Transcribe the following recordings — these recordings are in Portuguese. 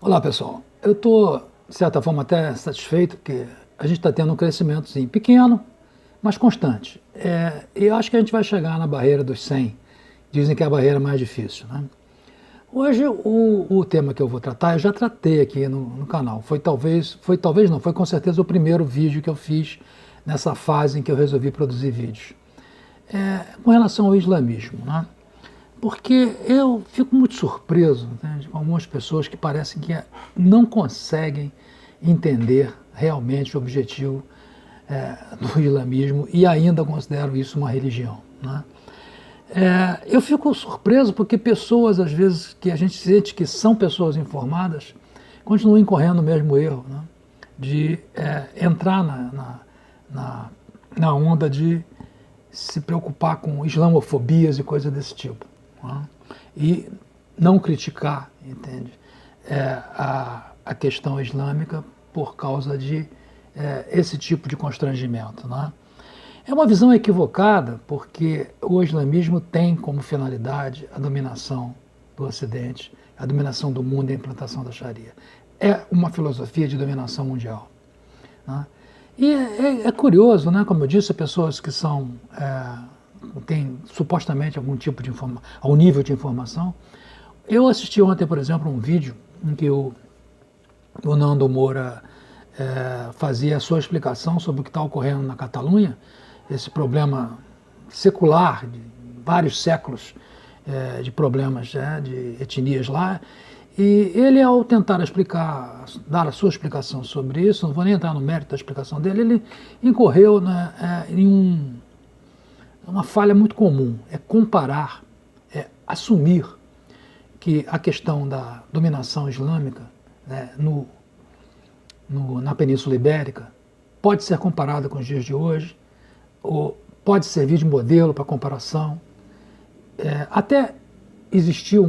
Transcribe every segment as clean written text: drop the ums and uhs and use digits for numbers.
Olá, pessoal. Eu estou, de certa forma, até satisfeito, porque a gente está tendo um crescimento, sim, pequeno, mas constante. E eu acho que a gente vai chegar na barreira dos 100. Dizem que é a barreira mais difícil, né? Hoje, o tema que eu vou tratar, eu já tratei aqui no canal. Foi talvez não, foi com certeza o primeiro vídeo que eu fiz nessa fase em que eu resolvi produzir vídeos. Com relação ao islamismo, né? Porque eu fico muito surpreso, entende, com algumas pessoas que parecem que não conseguem entender realmente o objetivo do islamismo e ainda consideram isso uma religião, né? Eu fico surpreso porque pessoas, às vezes, que a gente sente que são pessoas informadas, continuam incorrendo no mesmo erro, né? De entrar na onda de se preocupar com islamofobias e coisas desse tipo, né? E não criticar, entende, a questão islâmica por causa de esse tipo de constrangimento, né? É uma visão equivocada, porque o islamismo tem como finalidade a dominação do Ocidente, a dominação do mundo e a implantação da Sharia. É uma filosofia de dominação mundial, né? E é curioso, né? Como eu disse, pessoas que têm supostamente algum tipo de informação, algum nível de informação. Eu assisti ontem, por exemplo, um vídeo em que o Nando Moura fazia a sua explicação sobre o que está ocorrendo na Catalunha, esse problema secular de vários séculos de problemas de etnias lá. E ele, ao tentar explicar, dar a sua explicação sobre isso, não vou nem entrar no mérito da explicação dele, ele incorreu, né, em uma falha muito comum, é comparar, assumir que a questão da dominação islâmica, né, na Península Ibérica pode ser comparada com os dias de hoje, ou pode servir de modelo para comparação. Até existiu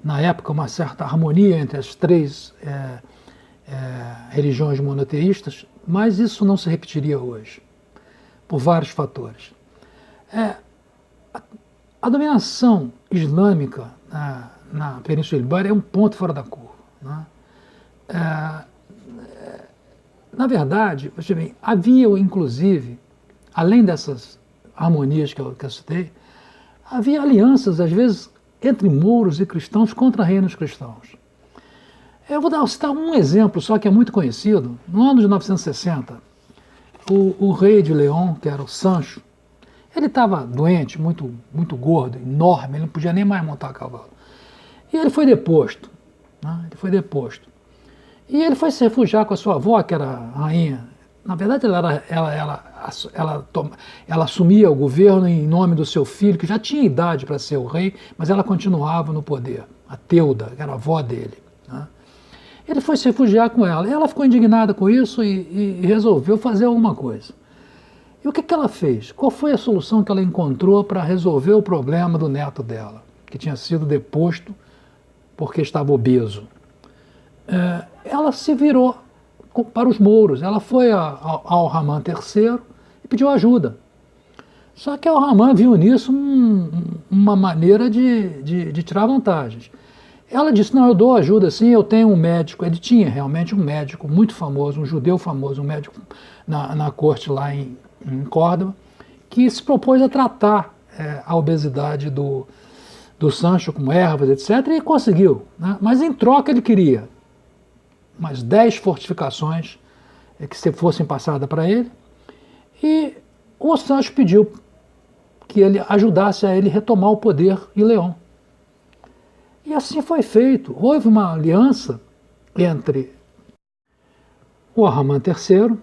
na época, uma certa harmonia entre as três religiões monoteístas, mas isso não se repetiria hoje, por vários fatores. A dominação islâmica na Península Ibérica é um ponto fora da curva, né? Na verdade, veja bem, havia inclusive, além dessas harmonias que eu citei, havia alianças, às vezes, entre mouros e cristãos contra reinos cristãos. Eu vou citar um exemplo só que é muito conhecido. No ano de 960, o rei de León, que era o Sancho, ele estava doente, muito, muito gordo, enorme, ele não podia nem mais montar a cavalo. E ele foi deposto, né? Ele foi deposto. E ele foi se refugiar com a sua avó, que era a rainha. Na verdade, ela assumia o governo em nome do seu filho, que já tinha idade para ser o rei, mas ela continuava no poder. A Teuda, que era a avó dele, né? Ele foi se refugiar com ela. E ela ficou indignada com isso e resolveu fazer alguma coisa. E o que ela fez? Qual foi a solução que ela encontrou para resolver o problema do neto dela, que tinha sido deposto porque estava obeso? Ela se virou para os mouros. Ela foi ao Ramã III e pediu ajuda. Só que o Ramã viu nisso uma maneira de tirar vantagens. Ela disse, não, eu dou ajuda sim, eu tenho um médico. Ele tinha realmente um médico muito famoso, um judeu famoso, um médico na corte lá em Córdoba, que se propôs a tratar a obesidade do Sancho com ervas, etc., e conseguiu, né? Mas em troca ele queria umas 10 fortificações que fossem passadas para ele, e o Sancho pediu que ele ajudasse a ele retomar o poder em León. E assim foi feito. Houve uma aliança entre o Ramã III,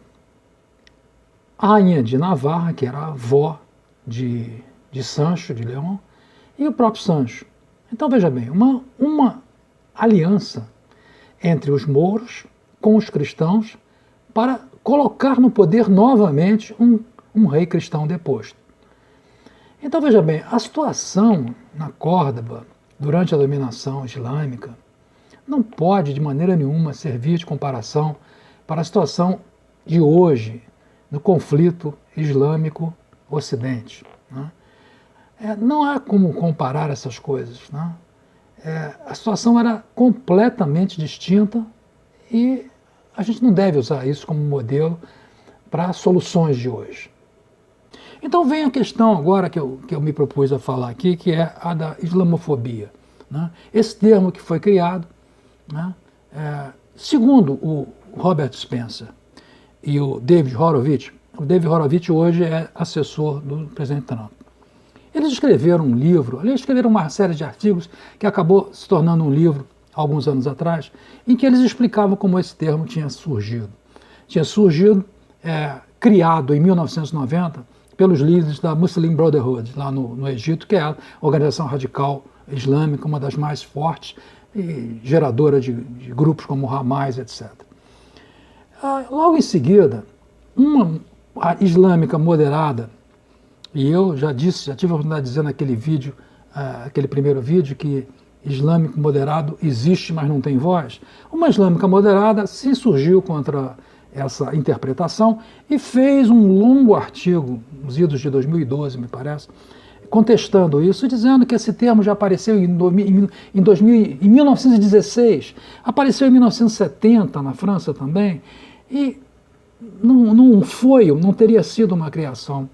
a rainha de Navarra, que era a avó de Sancho, de León, e o próprio Sancho. Então, veja bem, uma aliança entre os mouros com os cristãos para colocar no poder novamente um rei cristão deposto. Então, veja bem, a situação na Córdoba, durante a dominação islâmica, não pode de maneira nenhuma servir de comparação para a situação de hoje, no conflito islâmico-ocidente, né? Não há como comparar essas coisas, né? a situação era completamente distinta e a gente não deve usar isso como modelo para soluções de hoje. Então vem a questão agora que eu me propus a falar aqui, que é a da islamofobia, né? Esse termo que foi criado, né, segundo o Robert Spencer e o David Horowitz hoje é assessor do presidente Trump. Eles escreveram um livro, eles escreveram uma série de artigos que acabou se tornando um livro, alguns anos atrás, em que eles explicavam como esse termo tinha surgido. Tinha surgido, criado em 1990, pelos líderes da Muslim Brotherhood, lá no Egito, que é a organização radical islâmica, uma das mais fortes e geradora de grupos como Hamas, etc. Logo em seguida, uma islâmica moderada, e eu já tive a oportunidade de dizer naquele vídeo, aquele primeiro vídeo, que islâmico moderado existe, mas não tem voz. Uma islâmica moderada se insurgiu contra essa interpretação e fez um longo artigo, nos idos de 2012, me parece, contestando isso, dizendo que esse termo já apareceu em 1916, apareceu em 1970 na França também, e não teria sido uma criação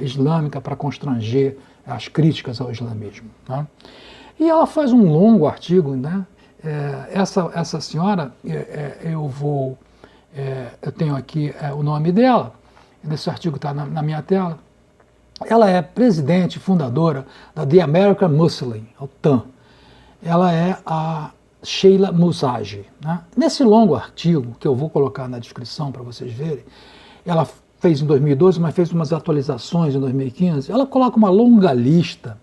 islâmica para constranger as críticas ao islamismo, né? E ela faz um longo artigo, né? Essa senhora, eu tenho aqui o nome dela, esse artigo está na minha tela. Ela é presidente e fundadora da The American Muslim, o TAM. Ela é a Sheila Musagi, né? Nesse longo artigo, que eu vou colocar na descrição para vocês verem, ela fez em 2012, mas fez umas atualizações em 2015, ela coloca uma longa lista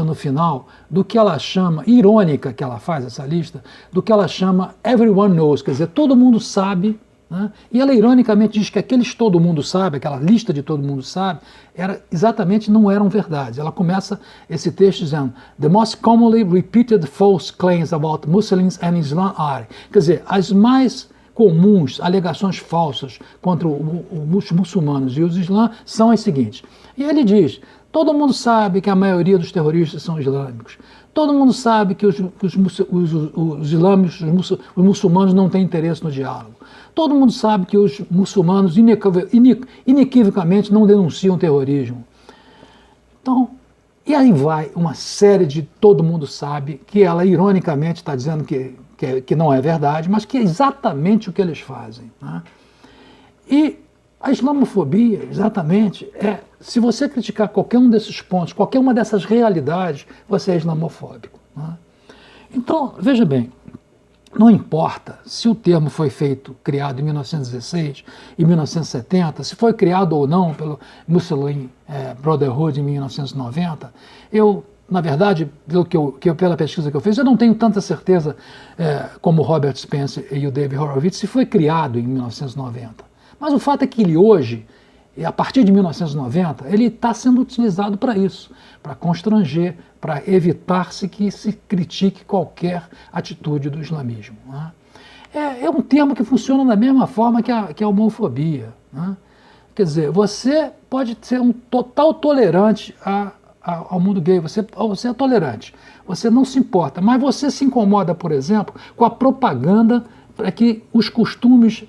no final do que ela chama, irônica que ela faz essa lista, do que ela chama everyone knows, quer dizer, todo mundo sabe, né? E ela ironicamente diz que aqueles todo mundo sabe, aquela lista de todo mundo sabe, não eram verdades. Ela começa esse texto dizendo: "The most commonly repeated false claims about Muslims and Islam are", quer dizer, as mais comuns alegações falsas contra os muçulmanos e os islãs são as seguintes. E ele diz: todo mundo sabe que a maioria dos terroristas são islâmicos. Todo mundo sabe que os muçulmanos não têm interesse no diálogo. Todo mundo sabe que os muçulmanos inequivocamente não denunciam terrorismo. Então, e aí vai uma série de todo mundo sabe, que ela ironicamente está dizendo que não é verdade, mas que é exatamente o que eles fazem, né? E a islamofobia, exatamente, se você criticar qualquer um desses pontos, qualquer uma dessas realidades, você é islamofóbico, né? Então, veja bem, não importa se o termo foi criado em 1916, em 1970, se foi criado ou não pelo Muslim Brotherhood em 1990, na verdade, pela pesquisa que eu fiz, eu não tenho tanta certeza como o Robert Spencer e o David Horowitz se foi criado em 1990. Mas o fato é que ele hoje, a partir de 1990, ele está sendo utilizado para isso, para constranger, para evitar-se que se critique qualquer atitude do islamismo, né? É um termo que funciona da mesma forma que a homofobia, né? Quer dizer, você pode ser um total tolerante ao mundo gay, você é tolerante, você não se importa, mas você se incomoda, por exemplo, com a propaganda para que os costumes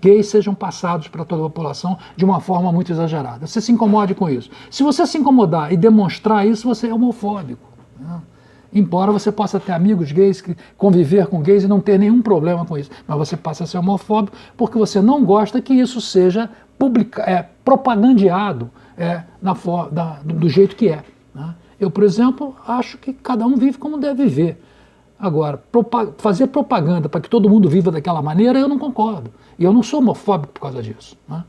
gays sejam passados para toda a população de uma forma muito exagerada. Você se incomode com isso. Se você se incomodar e demonstrar isso, você é homofóbico, né? Embora você possa ter amigos gays, conviver com gays e não ter nenhum problema com isso, mas você passa a ser homofóbico porque você não gosta que isso seja propagandeado do jeito que é, né? Eu, por exemplo, acho que cada um vive como deve viver. Agora, fazer propaganda para que todo mundo viva daquela maneira, eu não concordo. E eu não sou homofóbico por causa disso, né?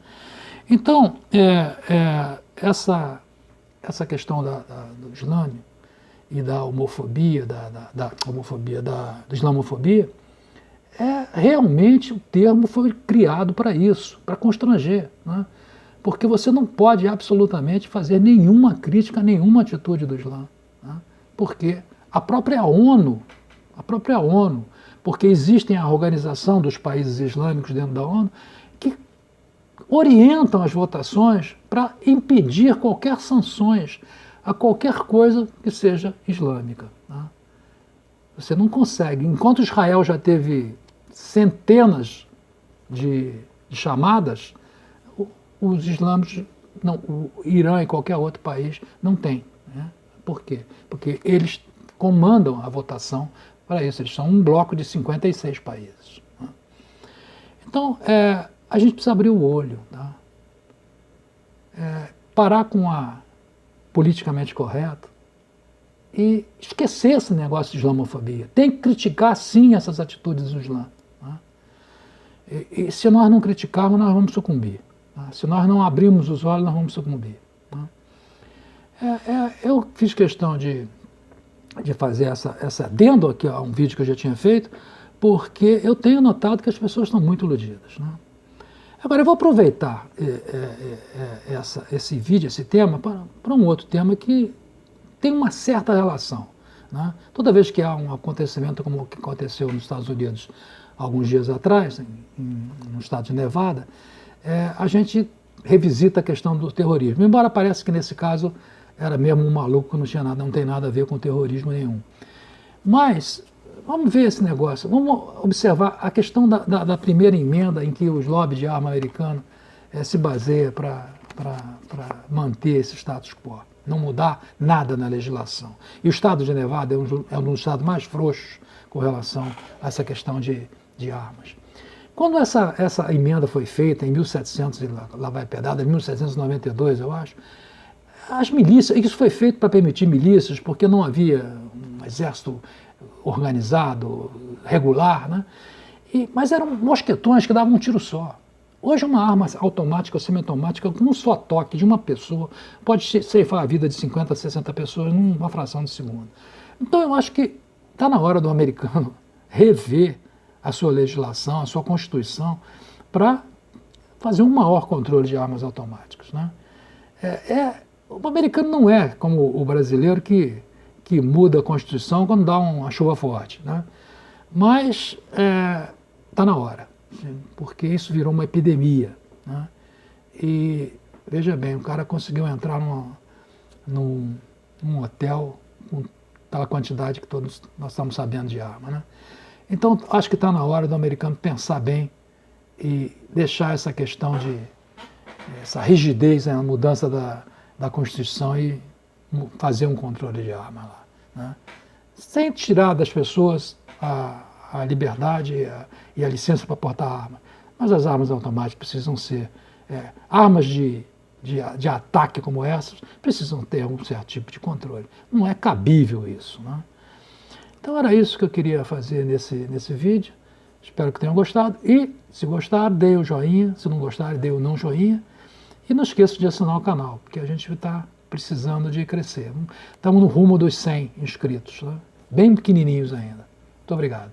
Então, essa questão do Islã e da homofobia, da islamofobia, realmente o termo foi criado para isso, para constranger, né? Porque você não pode absolutamente fazer nenhuma crítica, nenhuma atitude do Islã, né? Porque a própria ONU, porque existem a organização dos países islâmicos dentro da ONU, que orientam as votações para impedir qualquer sanções a qualquer coisa que seja islâmica. Tá? Você não consegue. Enquanto Israel já teve centenas de chamadas, os islâmicos, não, o Irã e qualquer outro país não tem. Né? Por quê? Porque eles comandam a votação para isso. Eles são um bloco de 56 países. Né? Então, a gente precisa abrir o olho. Tá? Parar com a politicamente correto e esquecer esse negócio de islamofobia. Tem que criticar, sim, essas atitudes do Islã. Tá? E se nós não criticarmos, nós vamos sucumbir. Tá? Se nós não abrirmos os olhos, nós vamos sucumbir. Tá? Eu fiz questão de fazer essa adendo aqui a um vídeo que eu já tinha feito, porque eu tenho notado que as pessoas estão muito iludidas. Né? Agora, eu vou aproveitar esse vídeo, esse tema, para um outro tema que tem uma certa relação. Né? Toda vez que há um acontecimento como o que aconteceu nos Estados Unidos alguns dias atrás, no estado de Nevada, a gente revisita a questão do terrorismo. Embora pareça que nesse caso era mesmo um maluco que não tem nada a ver com terrorismo nenhum. Mas vamos ver esse negócio, vamos observar a questão da primeira emenda em que os lobbies de arma americano se baseia para manter esse status quo, não mudar nada na legislação. E o estado de Nevada é um dos estados mais frouxos com relação a essa questão de armas. Quando essa emenda foi feita em 1700, lá vai pedada, em 1792, eu acho, as milícias, isso foi feito para permitir milícias, porque não havia um exército organizado, regular, né? Mas eram mosquetões que davam um tiro só. Hoje uma arma automática ou semiautomática, com um só toque de uma pessoa, pode ceifar a vida de 50, 60 pessoas numa fração de segundo. Então eu acho que está na hora do americano rever a sua legislação, a sua Constituição, para fazer um maior controle de armas automáticas. Né? O americano não é como o brasileiro que muda a Constituição quando dá uma chuva forte. Né? Mas está na hora, porque isso virou uma epidemia. Né? E, veja bem, o cara conseguiu entrar num hotel com aquela quantidade que todos nós estamos sabendo de arma. Né? Então, acho que está na hora do americano pensar bem e deixar essa questão essa rigidez na mudança da Constituição e fazer um controle de arma lá. Né? Sem tirar das pessoas a liberdade e a licença para portar arma. Mas as armas automáticas precisam ser armas de ataque como essas, precisam ter um certo tipo de controle. Não é cabível isso. Né? Então era isso que eu queria fazer nesse vídeo. Espero que tenham gostado. E, se gostaram, dê o joinha. Se não gostarem, dê o não joinha. E não esqueça de assinar o canal, porque a gente está precisando de crescer. Estamos no rumo dos 100 inscritos, né? Bem pequenininhos ainda. Muito obrigado.